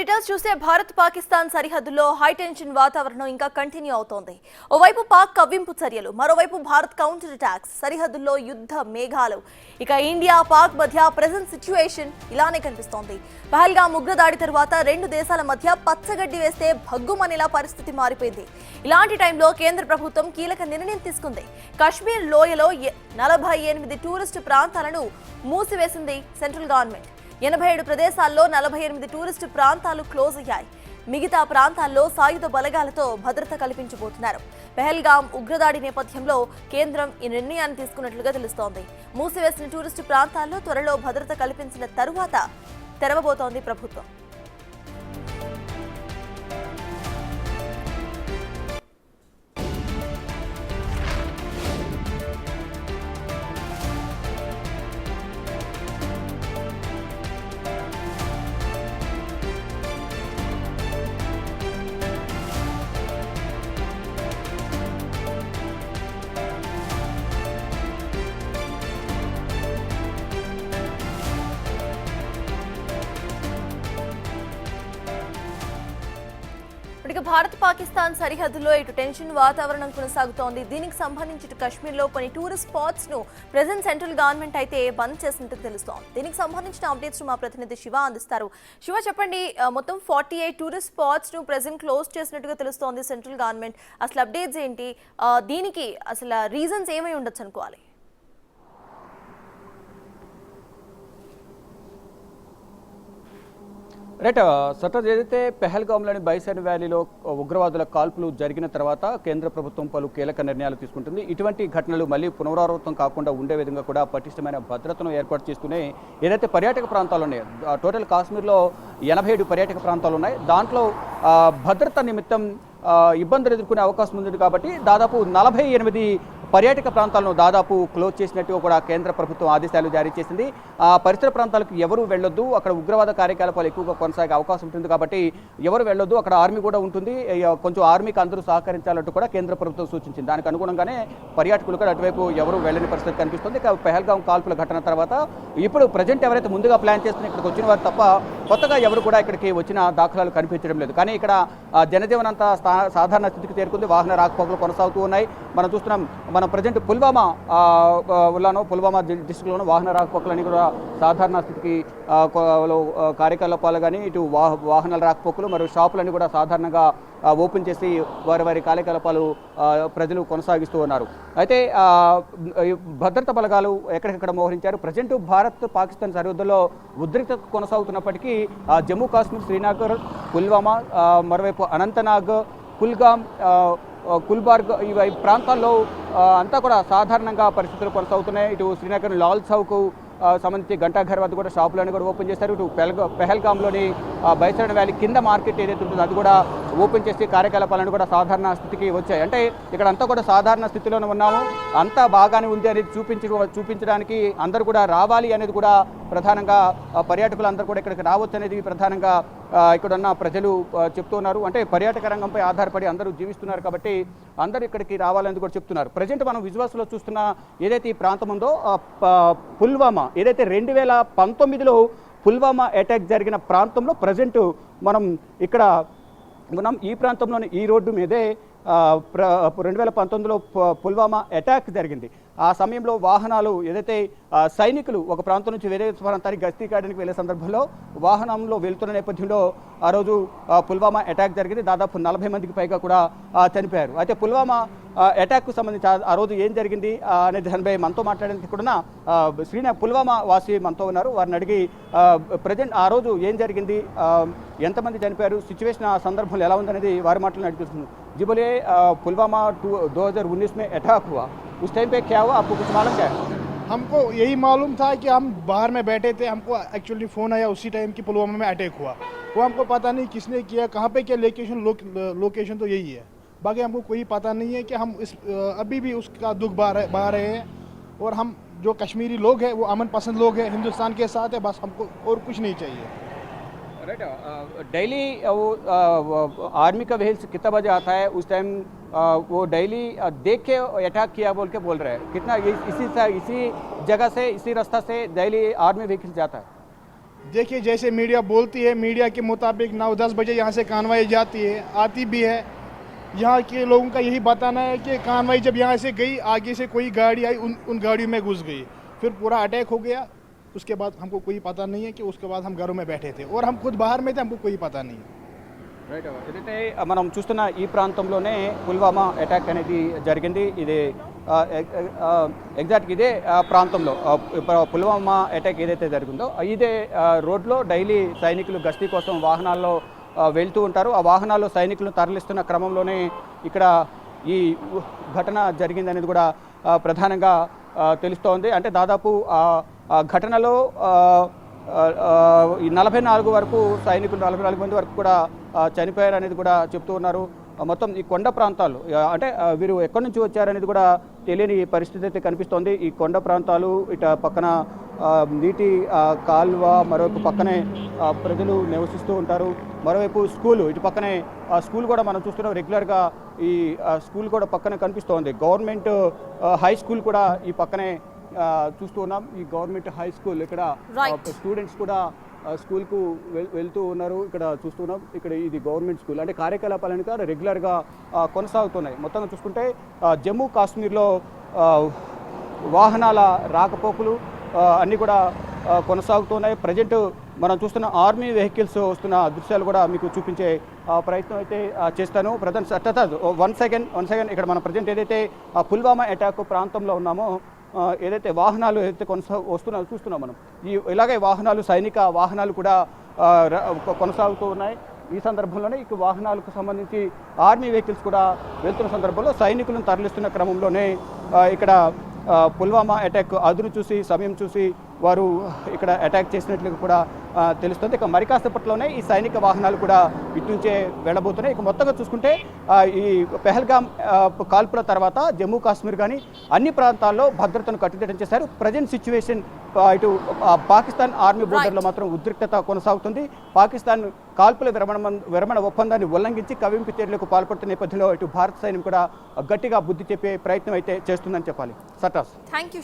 Details చూస్తే భారత్ పాకిస్తాన్ సరిహద్దుల్లో high tension వాతావరణం ఇంకా కంటిన్యూ అవుతోంది. ఓవైపు పాక్ కవ్వింపు చర్యలు, మరోవైపు భారత్ కౌంటర్ అటాక్స్, సరిహద్దుల్లో యుద్ధ మేఘాలు. ఇక ఇండియా పాక్ మధ్య ప్రెజెంట్ సిచ్యువేషన్ ఇలానే కనిపిస్తోంది. పహల్గామ్ ఉగ్రదాడి తర్వాత రెండు దేశాల మధ్య పచ్చగడ్డి వేస్తే భగ్గుమనేలా పరిస్థితి మారిపోయింది. ఇలాంటి టైంలో కేంద్ర ప్రభుత్వం కీలక నిర్ణయం తీసుకుంది. కశ్మీర్ లోయలో 48 టూరిస్టు ప్రాంతాలను మూసివేసింది సెంట్రల్ గవర్నమెంట్. 87 ప్రదేశాల్లో 48 టూరిస్టు ప్రాంతాలు క్లోజ్ అయ్యాయి. మిగతా ప్రాంతాల్లో సాయుధ బలగాలతో భద్రత కల్పించబోతున్నారు. పహల్గామ్ ఉగ్రదాడి నేపథ్యంలో కేంద్రం ఈ నిర్ణయాన్ని తీసుకున్నట్లుగా తెలుస్తోంది. మూసివేసిన టూరిస్టు ప్రాంతాల్లో త్వరలో భద్రత కల్పించిన తరువాత తెరవబోతోంది ప్రభుత్వం. భారత్ పాకిస్తాన్ సరిహద్దులో ఇటు టెన్షన్ వాతావరణం కొనసాగుతోంది. దీనికి సంబంధించి కశ్మీర్లో కొన్ని టూరిస్ట్ స్పాట్స్ ను ప్రెజెంట్ సెంట్రల్ గవర్నమెంట్ అయితే బంద్ చేసినట్టు తెలుస్తోంది. దీనికి సంబంధించిన అప్డేట్స్ మా ప్రతినిధి శివ అందిస్తారు. శివ, చెప్పండి, మొత్తం 48 టూరిస్ట్ స్పాట్స్ ను ప్రెజెంట్ క్లోజ్ చేసినట్టుగా తెలుస్తోంది సెంట్రల్ గవర్నమెంట్. అసలు అప్డేట్స్ ఏంటి? దీనికి అసలు రీజన్స్ ఏమై ఉండొచ్చు అనుకోవాలి? రైట్ సటోజ్, ఏదైతే పెహల్గామ్లోని బైసన్ వ్యాలీలో ఉగ్రవాదుల కాల్పులు జరిగిన తర్వాత కేంద్ర ప్రభుత్వం పలు కీలక నిర్ణయాలు తీసుకుంటుంది. ఇటువంటి ఘటనలు మళ్ళీ పునరావృతం కాకుండా ఉండే విధంగా కూడా పటిష్టమైన భద్రతను ఏర్పాటు చేస్తూనే ఏదైతే పర్యాటక ప్రాంతాలు ఉన్నాయో, టోటల్ కాశ్మీర్లో 87 పర్యాటక ప్రాంతాలు ఉన్నాయి. దాంట్లో భద్రత నిమిత్తం ఇబ్బందులు ఎదుర్కొనే అవకాశం ఉంది. కాబట్టి దాదాపు 48 పర్యాటక ప్రాంతాలను దాదాపు క్లోజ్ చేసినట్టుగా కూడా కేంద్ర ప్రభుత్వం ఆదేశాలు జారీ చేసింది. ఆ పరిసర ప్రాంతాలకు ఎవరు వెళ్ళొద్దు, అక్కడ ఉగ్రవాద కార్యకలాపాలు ఎక్కువగా కొనసాగే అవకాశం ఉంటుంది. కాబట్టి ఎవరు వెళ్ళొద్దు, అక్కడ ఆర్మీ కూడా ఉంటుంది, కొంచెం ఆర్మీకి అందరూ సహకరించాలంటూ కూడా కేంద్ర ప్రభుత్వం సూచించింది. దానికి అనుగుణంగానే పర్యాటకులు కూడా అటువైపు ఎవరు వెళ్ళని పరిస్థితి కనిపిస్తుంది. పహల్గామ్ కాల్పుల ఘటన తర్వాత ఇప్పుడు ప్రజెంట్ ఎవరైతే ముందుగా ప్లాన్ చేస్తున్న ఇక్కడికి వచ్చిన వారు తప్ప కొత్తగా ఎవరు కూడా ఇక్కడికి వచ్చిన దాఖలాలు కనిపించడం లేదు. కానీ ఇక్కడ జనజీవనం అంతా సాధారణ స్థితికి చేరుకుంది. వాహన రాకపోకలు కొనసాగుతూ ఉన్నాయి. మనం చూస్తున్నాం, మనం ప్రజెంట్ పుల్వామా డిస్ట్రిక్ట్లోనూ వాహన రాకపోకలన్నీ కూడా సాధారణ స్థితికి కార్యకలాపాలు కానీ ఇటు వాహనాల రాకపోకలు మరియు షాపులన్నీ కూడా సాధారణంగా ఓపెన్ చేసి వారి కార్యకలాపాలు ప్రజలు కొనసాగిస్తూ ఉన్నారు. అయితే భద్రతా బలగాలు ఎక్కడికెక్కడ మోహరించారు. ప్రజెంట్ భారత్ పాకిస్తాన్ సరిహద్దులో ఉద్రిక్తత కొనసాగుతున్నప్పటికీ జమ్మూ కాశ్మీర్, శ్రీనగర్, పుల్వామా, మరోవైపు అనంతనాగ్, కుల్గామ్, గుల్బర్గ్ ఈ ప్రాంతాల్లో అంతా కూడా సాధారణంగా పరిస్థితులు కొనసాగుతున్నాయి. ఇటు శ్రీనగర్ లాల్ చౌక్ సంబంధించి గంటాఘర్ వద్ద కూడా షాపులను కూడా ఓపెన్ చేశారు. ఇటు పెహల్గామ్లోని బైసన్ వ్యాలీ కింద మార్కెట్ ఏదైతే ఉంటుందో అది కూడా ఓపెన్ చేసి కార్యకలాపాలను కూడా సాధారణ స్థితికి వచ్చాయి. అంటే ఇక్కడ అంతా కూడా సాధారణ స్థితిలోనే ఉన్నాము, అంతా బాగానే ఉంది అనేది చూపించడానికి అందరూ కూడా రావాలి అనేది కూడా ప్రధానంగా పర్యాటకులు అందరూ కూడా ఇక్కడికి రావచ్చు అనేది ప్రధానంగా ఇక్కడున్న ప్రజలు చెప్తూ ఉన్నారు. అంటే పర్యాటక రంగంపై ఆధారపడి అందరూ జీవిస్తున్నారు కాబట్టి అందరూ ఇక్కడికి రావాలని కూడా చెప్తున్నారు. ప్రజెంట్ మనం విజువల్స్లో చూస్తున్న ఏదైతే ఈ ప్రాంతం ఉందో పుల్వామా, ఏదైతే 2019లో పుల్వామా అటాక్ జరిగిన ప్రాంతంలో ప్రజెంట్ మనం ఇక్కడ మనం ఈ ప్రాంతంలోని ఈ రోడ్డు మీదే 2019లో పుల్వామా అటాక్ జరిగింది. ఆ సమయంలో వాహనాలు ఏదైతే సైనికులు ఒక ప్రాంతం నుంచి వేరే ప్రాంతానికి గస్తీ కాయడానికి వెళ్ళే సందర్భంలో వాహనంలో వెళ్తున్న నేపథ్యంలో ఆ రోజు పుల్వామా అటాక్ జరిగింది. దాదాపు 40 మందికి పైగా కూడా చనిపోయారు. అయితే పుల్వామా అటాక్కు సంబంధించి ఆ రోజు ఏం జరిగింది అనేది దానిపై మనతో మాట్లాడడానికి కూడా పుల్వామా వాసి మనతో ఉన్నారు. వారిని అడిగి ప్రజెంట్ ఆ రోజు ఏం జరిగింది, ఎంతమంది చనిపోయారు, సిచ్యువేషన్ ఆ సందర్భంలో ఎలా ఉందనేది వారి మాటలు నడిపిస్తుంది. जी बोलिए, पुलवामा 2019 में अटैक हुआ, उस टाइम पे क्या हुआ, आपको कुछ मालूम क्या है? हमको यही मालूम था कि हम बाहर में बैठे थे, हमको एक्चुअली फ़ोन आया उसी टाइम कि पुलवामा में अटैक हुआ। वो हमको पता नहीं किसने किया, कहाँ पे क्या लोकेशन तो यही है, बाकी हमको कोई पता नहीं है कि हम अभी भी उसका दुख बहा रहे हैं। और हम जो कश्मीरी लोग हैं वो अमन पसंद लोग हैं, हिंदुस्तान के साथ है, बस हमको और कुछ नहीं चाहिए। राइट, डेली वो आर्मी का व्हील्स कितना बजे आता है, उस टाइम वो डेली देख के अटैक किया बोल रहे हैं, कितना इसी जगह से इसी रास्ता से डेली आर्मी व्हीकल जाता है? देखिए जैसे मीडिया बोलती है, मीडिया के मुताबिक 9-10 बजे यहाँ से कार्रवाई जाती है, आती भी है। यहाँ के लोगों का यही बताना है कि कार्रवाई जब यहाँ से गई, आगे से कोई गाड़ी आई, उन गाड़ियों में घुस गई, फिर पूरा अटैक हो गया। उसके बाद हमको कोई पता नहीं है कि उसके बाद हम घरों में बैठे थे और हम खुद बाहर में थे, हमको कोई पता नहीं है। రైట్ ఏదైతే మనం చూస్తున్న ఈ ప్రాంతంలోనే పుల్వామా అటాక్ అనేది జరిగింది. ఇది ఎగ్జాక్ట్ ఇదే ప్రాంతంలో పుల్వామా అటాక్ ఏదైతే జరిగిందో ఇదే రోడ్లో డైలీ సైనికులు గస్తీ కోసం వాహనాల్లో వెళ్తూ ఉంటారు. ఆ వాహనాల్లో సైనికులను తరలిస్తున్న క్రమంలోనే ఇక్కడ ఈ ఘటన జరిగిందనేది కూడా ప్రధానంగా తెలుస్తోంది. అంటే దాదాపు ఆ ఘటనలో ఈ 44 వరకు సైనికులు 44 మంది వరకు కూడా చనిపోయారు అనేది కూడా చెప్తూ ఉన్నారు. మొత్తం ఈ కొండ ప్రాంతాలు అంటే వీరు ఎక్కడి నుంచి వచ్చారనేది కూడా తెలియని పరిస్థితి అయితే కనిపిస్తోంది. ఈ కొండ ప్రాంతాలు ఇట పక్కన నీటి కాల్వ, మరోవైపు పక్కనే ప్రజలు నివసిస్తూ ఉంటారు. మరోవైపు స్కూలు, ఇటు పక్కనే స్కూల్ కూడా మనం చూస్తున్నాం. రెగ్యులర్గా ఈ స్కూల్ కూడా పక్కనే కనిపిస్తోంది. గవర్నమెంట్ హై స్కూల్ కూడా ఈ పక్కనే చూస్తూ ఉన్నాం. ఈ గవర్నమెంట్ హై స్కూల్ ఇక్కడ స్టూడెంట్స్ కూడా స్కూల్కు వెళ్తూ ఉన్నారు. ఇక్కడ చూస్తున్నాం. ఇక్కడ ఇది గవర్నమెంట్ స్కూల్. అంటే కార్యకలాపాలను కూడా రెగ్యులర్గా కొనసాగుతున్నాయి. మొత్తంగా చూసుకుంటే జమ్మూ కాశ్మీర్లో వాహనాల రాకపోకలు అన్నీ కూడా కొనసాగుతున్నాయి. ప్రజెంట్ మనం చూస్తున్న ఆర్మీ వెహికల్స్ వస్తున్న దృశ్యాలు కూడా మీకు చూపించే ప్రయత్నం అయితే చేస్తాను. ప్రజెంట్ 1 సెకండ్ ఇక్కడ మనం ప్రజెంట్ ఏదైతే పుల్వామా అటాక్ ప్రాంతంలో ఉన్నామో ఏదైతే వాహనాలు ఏదైతే వస్తున్నాయో చూస్తున్నాం మనం. ఇలాగే వాహనాలు, సైనిక వాహనాలు కూడా కొనసాగుతూ ఉన్నాయి. ఈ సందర్భంలోనే ఇక వాహనాలకు సంబంధించి ఆర్మీ వెహికల్స్ కూడా వెళ్తున్న సందర్భంలో సైనికులను తరలిస్తున్న క్రమంలోనే ఇక్కడ పుల్వామా అటాక్ అదును చూసి, సమయం చూసి వారు ఇక్కడ అటాక్ చేసినట్లుగా కూడా తెలుస్తుంది. ఇక మరి కాసేపట్లోనే ఈ సైనిక వాహనాలు కూడా ఇటు నుంచే వెళ్ళబోతున్నాయి. ఇక మొత్తంగా చూసుకుంటే ఈ పెహల్గాం కాల్పుల తర్వాత జమ్మూ కాశ్మీర్ కానీ అన్ని ప్రాంతాల్లో భద్రతను కట్టుదిట్టం చేశారు. ప్రజెంట్ సిచ్యువేషన్ ఇటు పాకిస్తాన్ ఆర్మీ బోర్డర్లో మాత్రం ఉద్రిక్తత కొనసాగుతుంది. పాకిస్తాన్ కాల్పుల విరమణ ఒప్పందాన్ని ఉల్లంఘించి కవింపు చర్యలకు పాల్పడుతున్న నేపథ్యంలో ఇటు భారత సైన్యం కూడా గట్టిగా బుద్ధి చెప్పే ప్రయత్నం అయితే చేస్తుందని చెప్పాలి. సటాస్. Thank you.